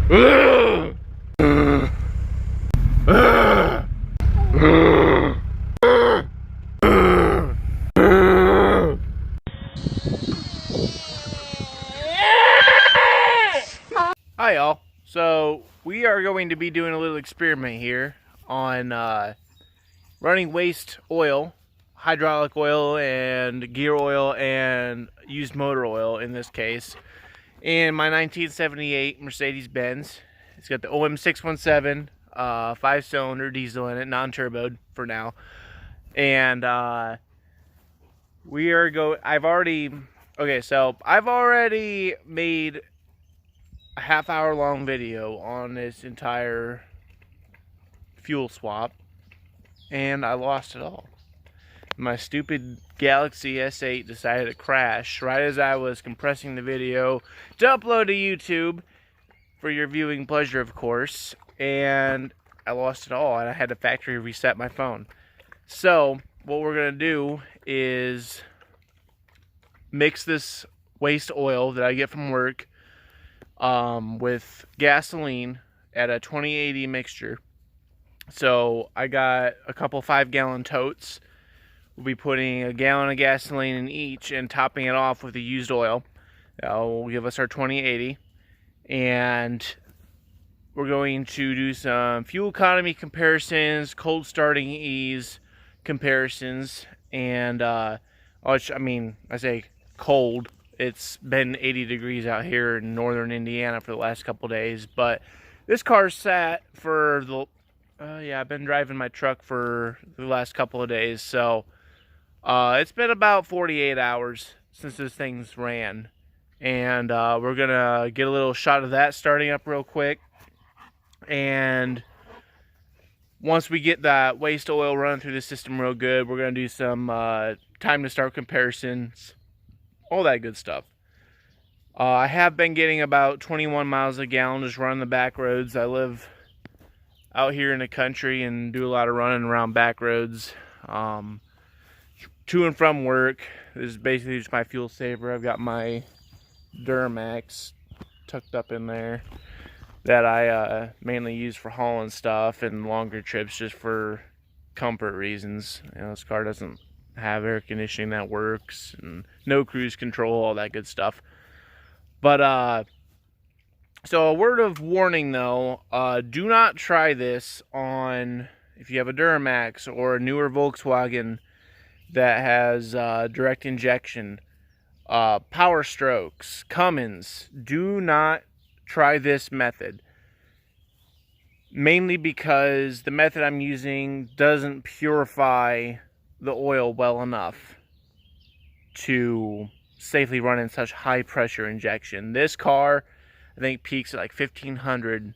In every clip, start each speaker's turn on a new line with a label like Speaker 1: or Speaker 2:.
Speaker 1: Hi y'all. So we are going to be doing a little experiment here on running waste oil, hydraulic oil and gear oil and used motor oil in this case, in my 1978 Mercedes-Benz. It's got the OM617 5-cylinder diesel in it, non-turboed for now. And I've already made a half-hour long video on this entire fuel swap, and I lost it all. My stupid Galaxy S8 decided to crash right as I was compressing the video to upload to YouTube for your viewing pleasure, of course, and I lost it all, and I had to factory reset my phone. So what we're gonna do is mix this waste oil that I get from work with gasoline at a 20/80 mixture. So I got a couple 5-gallon totes. We'll be putting a gallon of gasoline in each and topping it off with the used oil. That will give us our 20/80. And we're going to do some fuel economy comparisons, cold starting ease comparisons, and I say cold. It's been 80 degrees out here in northern Indiana for the last couple days, but this car sat for I've been driving my truck for the last couple of days, so it's been about 48 hours since this thing's ran, and we're gonna get a little shot of that starting up real quick. And once we get that waste oil running through the system real good, we're gonna do some time to start comparisons, all that good stuff. I have been getting about 21 miles a gallon just running the back roads. I live out here in the country and do a lot of running around back roads, to and from work. This is basically just my fuel saver. I've got my Duramax tucked up in there that I mainly use for hauling stuff and longer trips just for comfort reasons. You know, this car doesn't have air conditioning that works and no cruise control, all that good stuff. But so a word of warning though, do not try this on if you have a Duramax or a newer Volkswagen that has direct injection, Power Strokes, Cummins. Do not try this method, mainly because the method I'm using doesn't purify the oil well enough to safely run in such high pressure injection. This car, I think, peaks at like 1500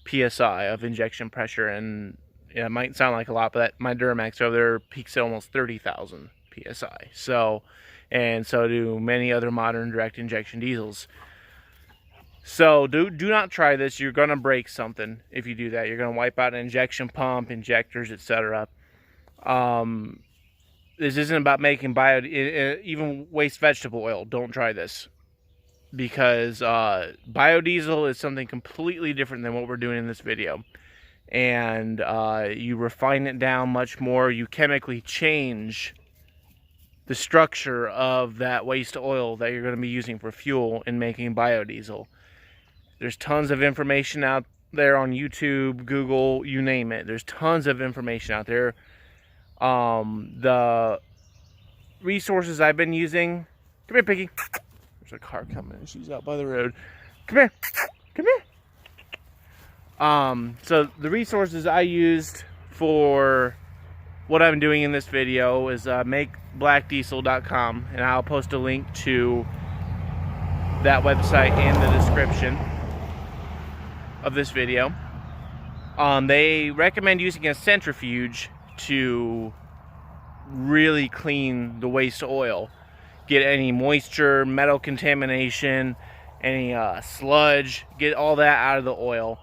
Speaker 1: psi of injection pressure, and yeah, it might sound like a lot, but my Duramax over there peaks at almost 30,000 psi. So do many other modern direct injection diesels. So do not try this. You're gonna break something if you do that. You're gonna wipe out an injection pump, injectors, etc. This isn't about making even waste vegetable oil. Don't try this, because biodiesel is something completely different than what we're doing in this video, and you refine it down much more. You chemically change the structure of that waste oil that you're going to be using for fuel in making biodiesel. There's tons of information out there on YouTube, Google, you name it. There's tons of information out there. The resources I've been using. Come here, Piggy. There's a car coming. She's out by the road. Come here. Come here. So the resources I used for what I'm doing in this video is makeblackdiesel.com, and I'll post a link to that website in the description of this video. They recommend using a centrifuge to really clean the waste oil, get any moisture, metal contamination, any sludge, get all that out of the oil.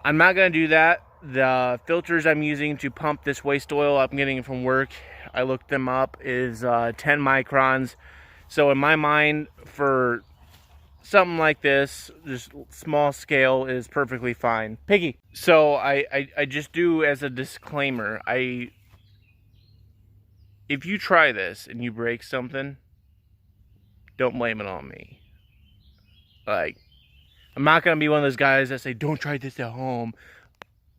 Speaker 1: I'm not going to do that. The filters I'm using to pump this waste oil I'm getting from work, I looked them up, is 10 microns. So in my mind, for something like this, just small scale, is perfectly fine. Piggy. So I just do as a disclaimer, if you try this and you break something, don't blame it on me. Like, I'm not going to be one of those guys that say, don't try this at home.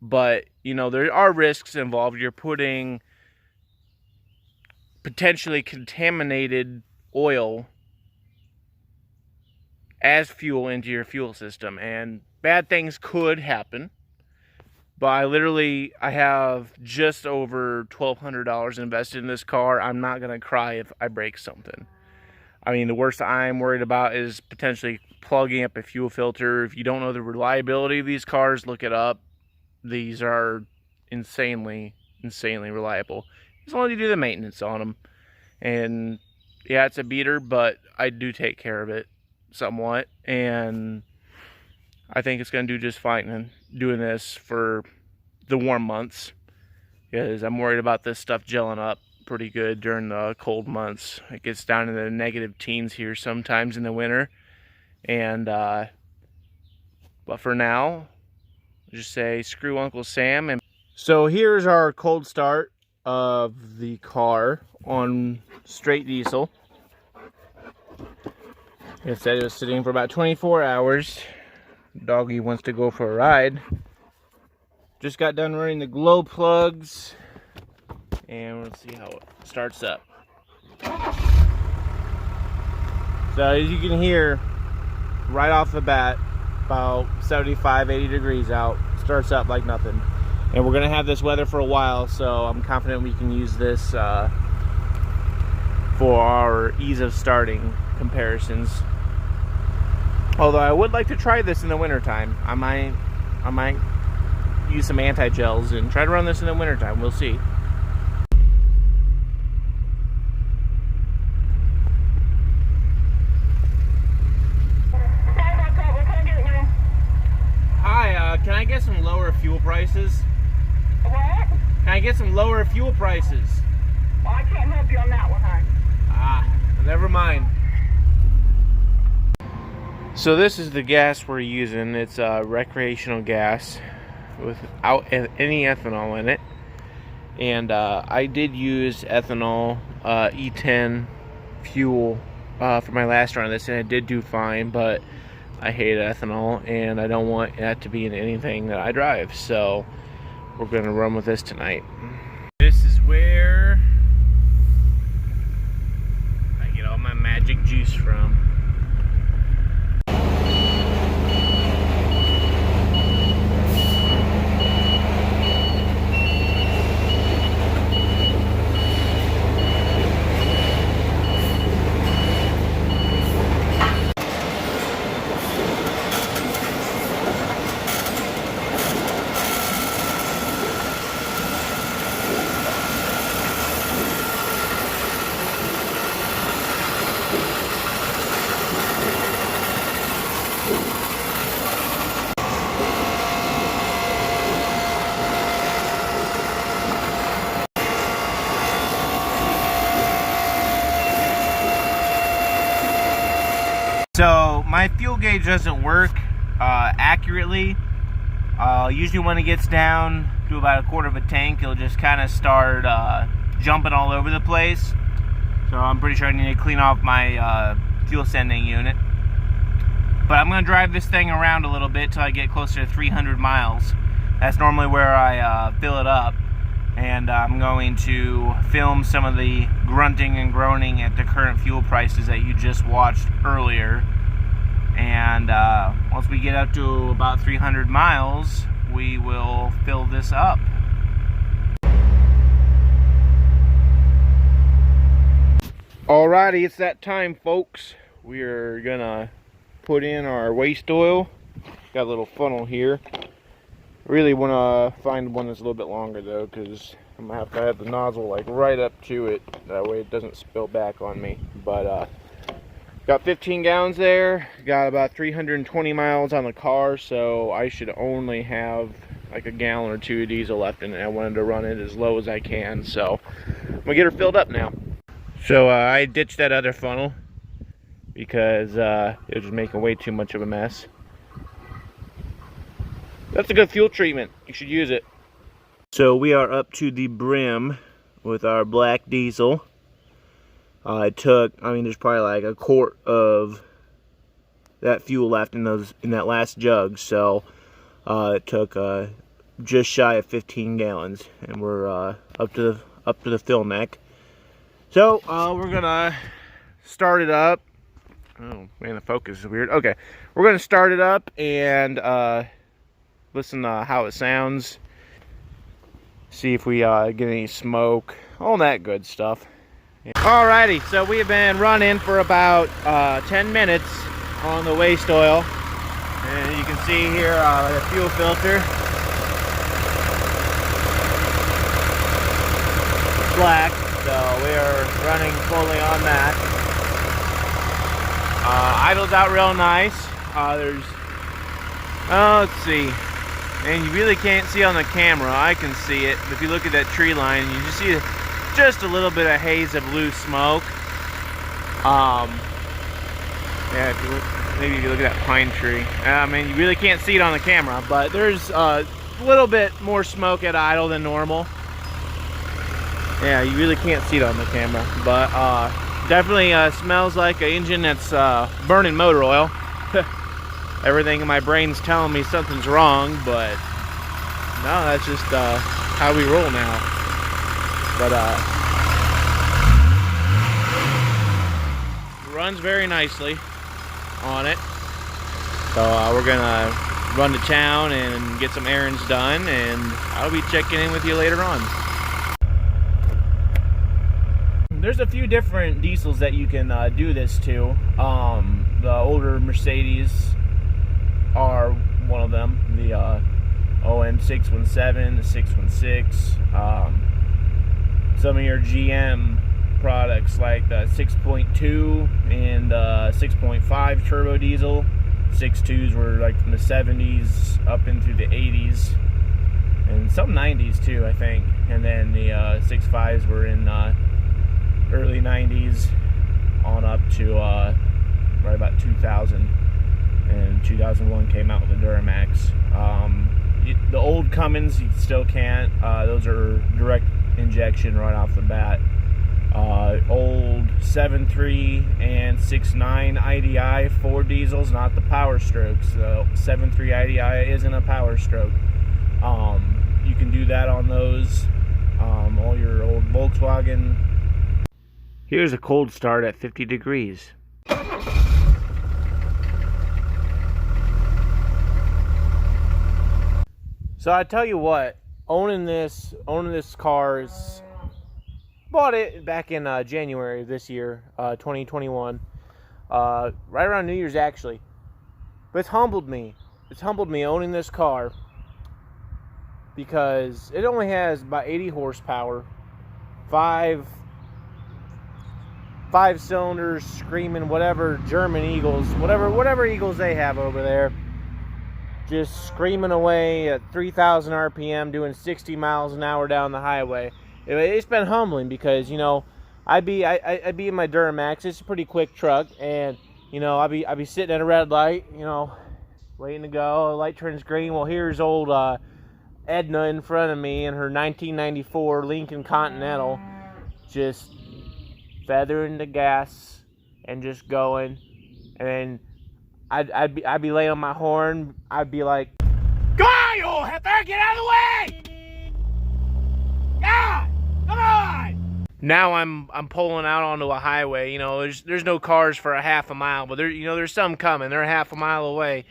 Speaker 1: But, you know, there are risks involved. You're putting potentially contaminated oil as fuel into your fuel system. And bad things could happen. But I have just over $1,200 invested in this car. I'm not going to cry if I break something. I mean, the worst I'm worried about is potentially plugging up a fuel filter. If you don't know the reliability of these cars, look it up. These are insanely reliable. As long as you do the maintenance on them. And yeah, it's a beater, but I do take care of it somewhat. And I think it's going to do just fine in doing this for the warm months. Because I'm worried about this stuff gelling up pretty good during the cold months. It gets down in the negative teens here sometimes in the winter. And, but for now, just say screw Uncle Sam. And so here's our cold start of the car on straight diesel. It said it was sitting for about 24 hours. Doggy wants to go for a ride. Just got done running the glow plugs. And let's see how it starts up. So as you can hear, right off the bat, about 75, 80 degrees out, starts up like nothing. And we're gonna have this weather for a while, so I'm confident we can use this for our ease of starting comparisons. Although I would like to try this in the wintertime. I might use some anti-gels and try to run this in the wintertime. We'll see. Hi, can I get some lower fuel prices?
Speaker 2: What?
Speaker 1: Can I get some lower fuel prices?
Speaker 2: Well, I can't help you on that one, hon.
Speaker 1: Never mind. So this is the gas we're using. It's recreational gas without any ethanol in it. And I did use ethanol, E10 fuel for my last run of this, and it did do fine, but I hate ethanol, and I don't want that to be in anything that I drive, so we're going to run with this tonight. This is where I get all my magic juice from. So my fuel gauge doesn't work accurately. Usually when it gets down to about a quarter of a tank, it'll just kind of start jumping all over the place. So I'm pretty sure I need to clean off my fuel sending unit. But I'm going to drive this thing around a little bit till I get closer to 300 miles. That's normally where I fill it up. And I'm going to film some of the grunting and groaning at the current fuel prices that you just watched earlier. And once we get up to about 300 miles, we will fill this up. Alrighty, it's that time, folks. We're gonna put in our waste oil. Got a little funnel here. Really want to find one that's a little bit longer though, because I'm gonna have to have the nozzle like right up to it. That way it doesn't spill back on me. But got 15 gallons there. Got about 320 miles on the car, so I should only have like a gallon or two of diesel left in it. I wanted to run it as low as I can, so I'm gonna get her filled up now. So I ditched that other funnel because it was just making way too much of a mess. That's a good fuel treatment. You should use it. So we are up to the brim with our black diesel. There's probably like a quart of that fuel left in that last jug. So it took just shy of 15 gallons, and we're up to the fill neck. So we're gonna start it up. Oh man, the focus is weird. Okay, we're gonna start it up and listen to how it sounds. See if we get any smoke, all that good stuff. Alrighty, so we have been running for about 10 minutes on the waste oil, and you can see here the fuel filter. Black, so we are running fully on that. Idles out real nice. Let's see, and you really can't see on the camera. I can see it, but if you look at that tree line, you just see just a little bit of haze of loose smoke. Yeah, maybe if you look at that pine tree, you really can't see it on the camera, but there's a little bit more smoke at idle than normal. Yeah, you really can't see it on the camera, but definitely smells like an engine that's burning motor oil. Everything in my brain's telling me something's wrong, but no, that's just how we roll now. But runs very nicely on it. So we're gonna run to town and get some errands done, and I'll be checking in with you later on. There's a few different diesels that you can do this to. The older Mercedes are one of them. The OM 617, the 616. Some of your GM products like the 6.2 and 6.5 turbo diesel. 6.2s were like from the 70s up into the 80s, and some 90s too, I think. And then the 6.5s were in early 90s on up to right about 2000, and 2001 came out with the Duramax. The old Cummins you still can't. Those are direct injection right off the bat. Old 7.3 and 6.9 IDI 4 diesels, not the Power Strokes. The 7.3 IDI isn't a Power Stroke. You can do that on those. All your old Volkswagen. Here's a cold start at 50 degrees. So I tell you what, owning this car is, bought it back in January of this year, 2021, right around New Year's actually. But it's humbled me. It's humbled me owning this car because it only has about 80 horsepower, five cylinders, screaming whatever German Eagles, whatever Eagles they have over there, just screaming away at 3,000 RPM, doing 60 miles an hour down the highway. It's been humbling because, you know, I'd be in my Duramax. It's a pretty quick truck, and you know, I'd be sitting at a red light, you know, waiting to go. The light turns green. Well, here's old Edna in front of me in her 1994 Lincoln Continental, just feathering the gas and just going, and then I'd be laying on my horn. I'd be like, "Come on, you old heifer, get out of the way! God, come on!" Now I'm pulling out onto a highway. You know, there's no cars for a half a mile, but there's some coming. They're a half a mile away.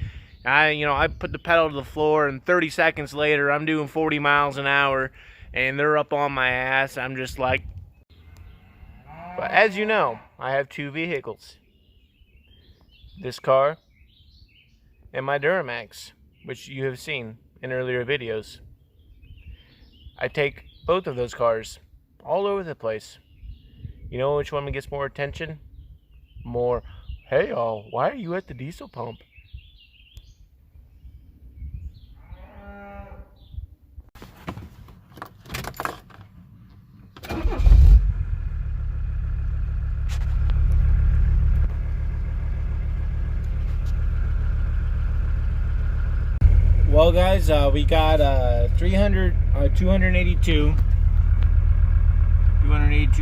Speaker 1: I put the pedal to the floor, and 30 seconds later, I'm doing 40 miles an hour, and they're up on my ass. I'm just like, but as you know, I have two vehicles. This car and my Duramax, which you have seen in earlier videos. I take both of those cars all over the place. You know which one gets more attention? More, "Hey y'all, why are you at the diesel pump?" Well, guys, we got 282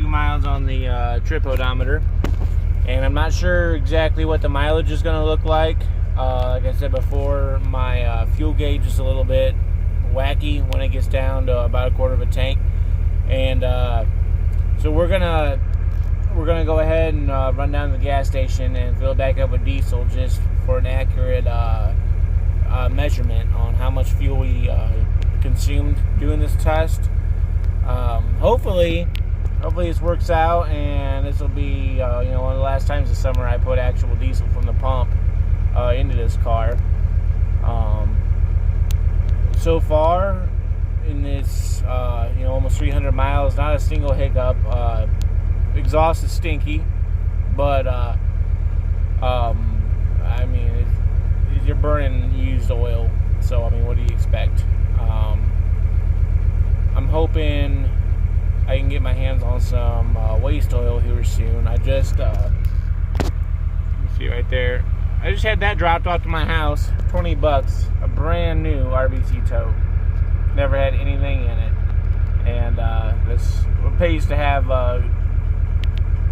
Speaker 1: miles on the trip odometer, and I'm not sure exactly what the mileage is going to look like. Like I said before, my fuel gauge is a little bit wacky when it gets down to about a quarter of a tank, and so we're gonna go ahead and run down to the gas station and fill it back up with diesel just for an accurate measurement on how much fuel we consumed doing this test. Hopefully this works out, and this will be one of the last times this summer I put actual diesel from the pump into this car. So far in this almost 300 miles, not a single hiccup. Exhaust is stinky, but I mean, you're burning used oil, so I mean, what do you expect? I'm hoping I can get my hands on some waste oil here soon. I just you see right there, I just had that dropped off to my house, $20, a brand new RVC tow. Never had anything in it, and that's what it pays to have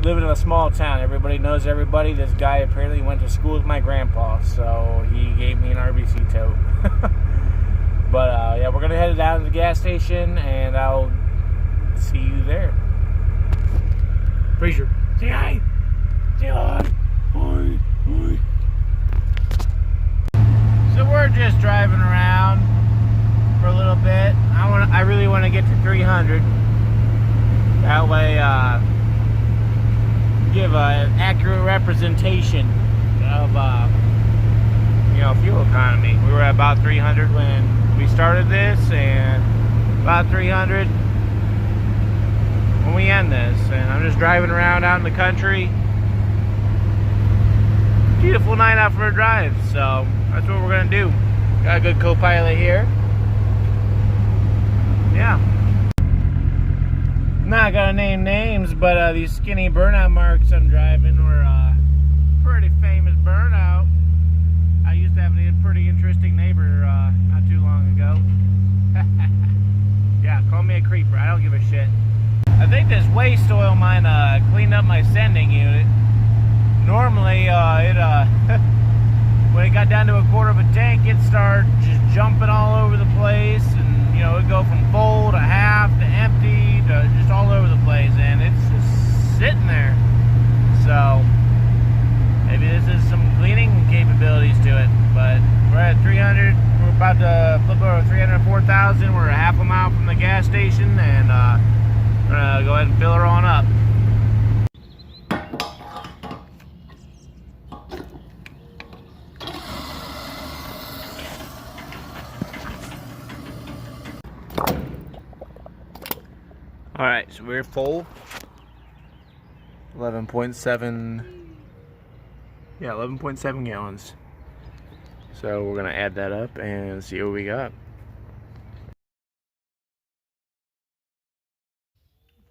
Speaker 1: living in a small town. Everybody knows everybody. This guy apparently went to school with my grandpa, so he gave me an RVC tow. But yeah, we're gonna head down to the gas station, and I'll see you there. Fraser, say hi. Say hi. Hi. Hi. So we're just driving around for a little bit. I really want to get to 300. That way, give an accurate representation of fuel economy. We were at about 300 when we started this, and about 300 when we end this. And I'm just driving around out in the country. Beautiful night out for a drive, so that's what we're gonna do. Got a good co-pilot here. Yeah. Not gonna name names, but these skinny burnout marks I'm driving were pretty famous burnout. I used to have a pretty interesting neighbor not too long ago. Yeah, call me a creeper. I don't give a shit. I think this waste oil mine cleaned up my sending unit. Normally, when it got down to a quarter of a tank, it started just jumping all over the place, and it'd go from full to half to empty to just all over the place, and it's just sitting there. So maybe this is some cleaning capabilities to it. But we're at 300. We're about to flip over 304,000. We're a half a mile from the gas station, and we're gonna go ahead and fill her on up. Alright, so we're full. 11.7 gallons. So we're gonna add that up and see what we got.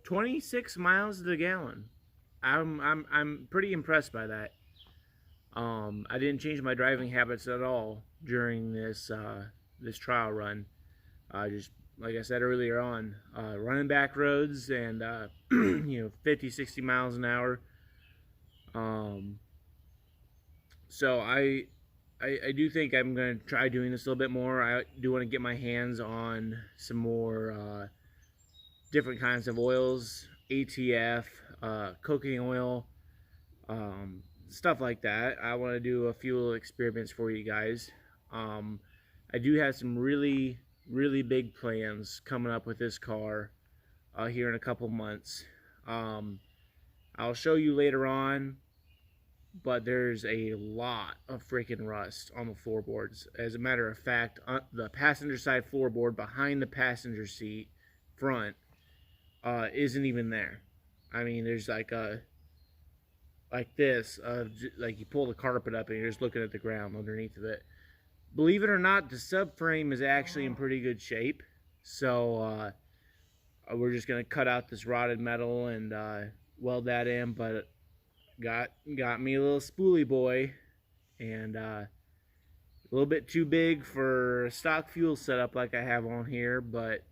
Speaker 1: 26 miles to the gallon. I'm pretty impressed by that. I didn't change my driving habits at all during this this trial run. Just like I said earlier on, running back roads and 50-60 miles an hour. So I do think I'm going to try doing this a little bit more. I do want to get my hands on some more different kinds of oils, ATF, cooking oil, stuff like that. I want to do a fuel experiments for you guys. I do have some really big plans coming up with this car here in a couple months. I'll show you later on, but there's a lot of freaking rust on the floorboards. As a matter of fact, the passenger side floorboard behind the passenger seat front isn't even there. I mean, there's like this, like you pull the carpet up and you're just looking at the ground underneath of it. Believe it or not, the subframe is actually in pretty good shape. So we're just gonna cut out this rotted metal and weld that in. But got me a little spoolie boy, and A little bit too big for stock fuel setup like I have on here, but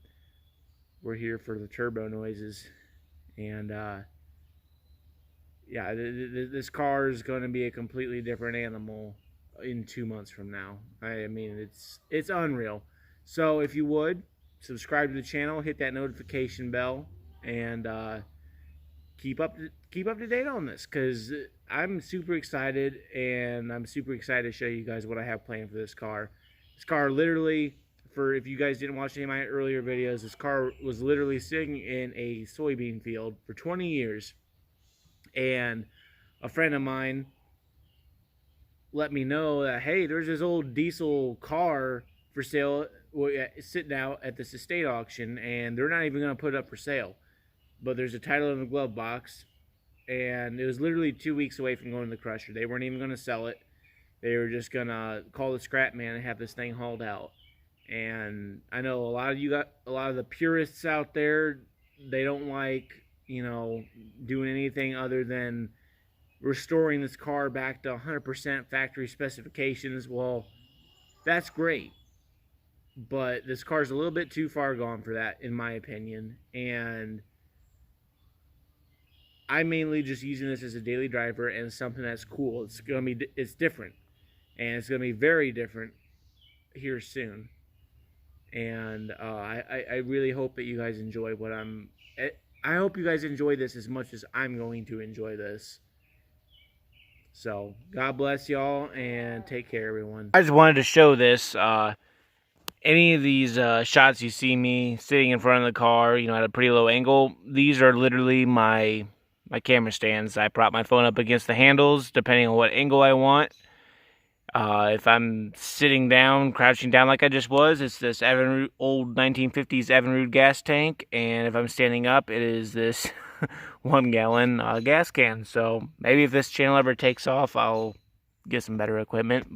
Speaker 1: we're here for the turbo noises. And yeah, this car is going to be a completely different animal in 2 months from now. I mean, it's unreal. So if you would subscribe to the channel, hit that notification bell, and keep up to date on this, because I'm super excited, and I'm super excited to show you guys what I have planned for this car. This car literally, for if you guys didn't watch any of my earlier videos, this car was literally sitting in a soybean field for 20 years. And a friend of mine let me know that, hey, there's this old diesel car for sale sitting out at this estate auction, and they're not even going to put it up for sale. But there's a title in the glove box, and it was literally 2 weeks away from going to the crusher. They weren't even going to sell it. They were just going to call the scrap man and have this thing hauled out. And I know a lot of the purists out there, they don't like, you know, doing anything other than restoring this car back to 100% factory specifications. Well, that's great, but this car's a little bit too far gone for that, in my opinion. And I'm mainly just using this as a daily driver and something that's cool. It's different, and it's gonna be very different here soon. And I really hope that you guys enjoy I hope you guys enjoy this as much as I'm going to enjoy this. So, God bless y'all, and take care, everyone. I just wanted to show this. Any of these shots you see me sitting in front of the car, you know, at a pretty low angle, these are literally my camera stands. I prop my phone up against the handles, depending on what angle I want. If I'm sitting down, crouching down like I just was, it's this old 1950s Evinrude gas tank. And if I'm standing up, it is this 1 gallon gas can. So maybe if this channel ever takes off, I'll get some better equipment.